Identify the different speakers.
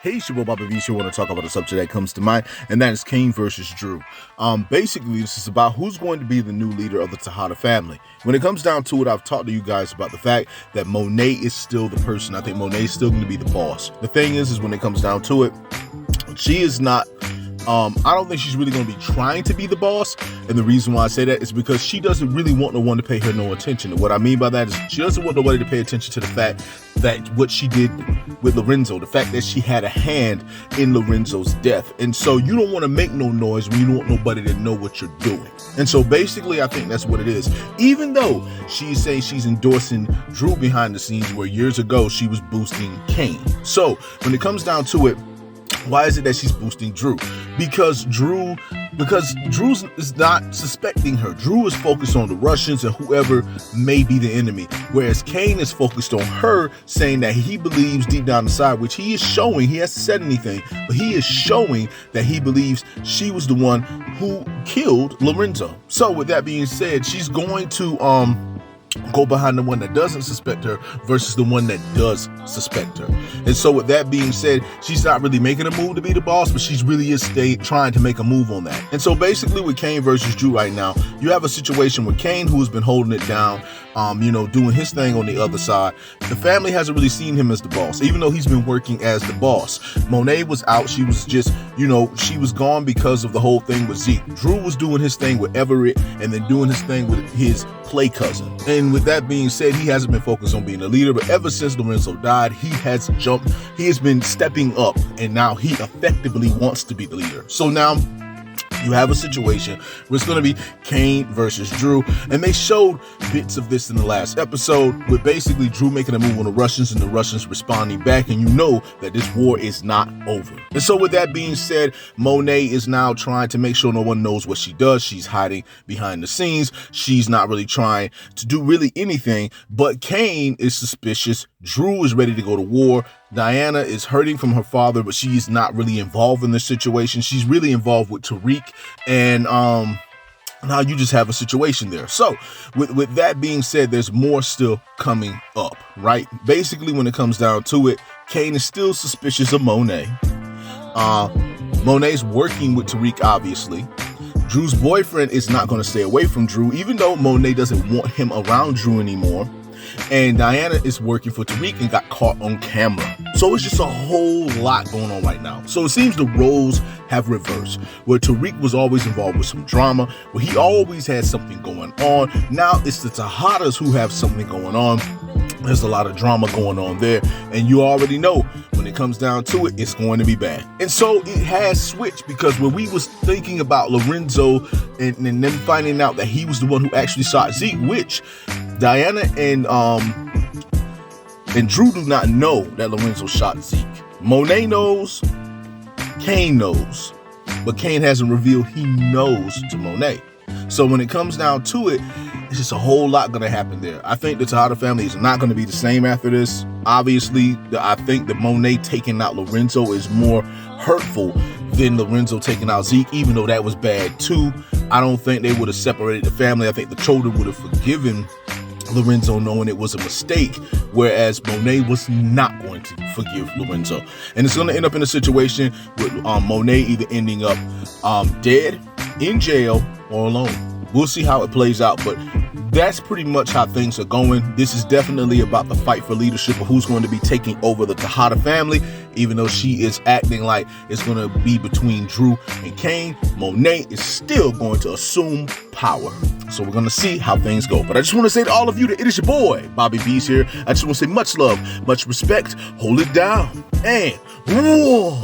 Speaker 1: Hey, it's your boy Bobby V. I want to talk about a subject that comes to mind, and that is Kane versus Drew. Basically, this is about who's going to be the new leader of the Tejada family. When it comes down to it, I've talked to you guys about the fact that Monet is still the person. I think Monet is still going to be the boss. The thing is when it comes down to it, she is not. I don't think she's really going to be trying to be the boss. And the reason why I say that is because she doesn't really want no one to pay her no attention. And what I mean by that is she doesn't want nobody to pay attention to the fact that what she did with Lorenzo, the fact that she had a hand in Lorenzo's death. And so you don't want to make no noise when you don't want nobody to know what you're doing. And so basically, I think that's what it is. Even though she's saying she's endorsing Drew behind the scenes, where years ago she was boosting Kane. So when it comes down to it, why is it that she's boosting Drew? Because Drew is not suspecting her. Drew is focused on the Russians and whoever may be the enemy, whereas Kane is focused on her, saying that he believes deep down inside, which he is showing, he hasn't said anything, but he is showing that he believes she was the one who killed Lorenzo. So with that being said, she's going to go behind the one that doesn't suspect her versus the one that does suspect her. And so with that being said, she's not really making a move to be the boss, but she's really is trying to make a move on that. And so basically with Kane versus Drew right now, you have a situation with Kane, who has been holding it down, doing his thing on the other side. The family hasn't really seen him as the boss, even though he's been working as the boss. Monet was out. She was just, she was gone because of the whole thing with Zeke. Drew was doing his thing with Everett and then doing his thing with his play cousin. And with that being said, he hasn't been focused on being a leader, but ever since Lorenzo died, he has been stepping up, and now he effectively wants to be the leader. So now you have a situation where it's going to be Kane versus Drew, and they showed bits of this in the last episode with basically Drew making a move on the Russians and the Russians responding back, and you know that this war is not over. And so with that being said, Monet is now trying to make sure no one knows what she does. She's hiding behind the scenes. She's not really trying to do really anything, but Kane is suspicious. Drew is ready to go to war. Diana is hurting from her father, but she is not really involved in this situation. She's really involved with Tariq, and now you just have a situation there. So with that being said, there's more still coming up, right? Basically, when it comes down to it, Kane is still suspicious of Monet. Monet's working with Tariq, obviously. Drew's boyfriend is not going to stay away from Drew, even though Monet doesn't want him around Drew anymore. And Diana is working for Tariq and got caught on camera. So it's just a whole lot going on right now. So it seems the roles have reversed, where Tariq was always involved with some drama, where he always had something going on. Now it's the Tejadas who have something going on. There's a lot of drama going on there, and you already know when it comes down to it, it's going to be bad. And so it has switched, because when we was thinking about Lorenzo and them finding out that he was the one who actually shot Zeke, which Diana and Drew do not know that Lorenzo shot Zeke. Monet knows, Kane knows, but Kane hasn't revealed he knows to Monet. So when it comes down to it, it's just a whole lot going to happen there. I think the Tejada family is not going to be the same after this. Obviously, I think that Monet taking out Lorenzo is more hurtful than Lorenzo taking out Zeke, even though that was bad too. I don't think they would have separated the family. I think the children would have forgiven Lorenzo, knowing it was a mistake, whereas Monet was not going to forgive Lorenzo. And it's going to end up in a situation with Monet either ending up dead, in jail, or alone. We'll see how it plays out, but that's pretty much how things are going. This is definitely about the fight for leadership of who's going to be taking over the Tejada family, even though she is acting like it's going to be between Drew and Kane. Monet is still going to assume power. So we're going to see how things go. But I just want to say to all of you that it is your boy, Bobby B's here. I just want to say much love, much respect, hold it down, and war.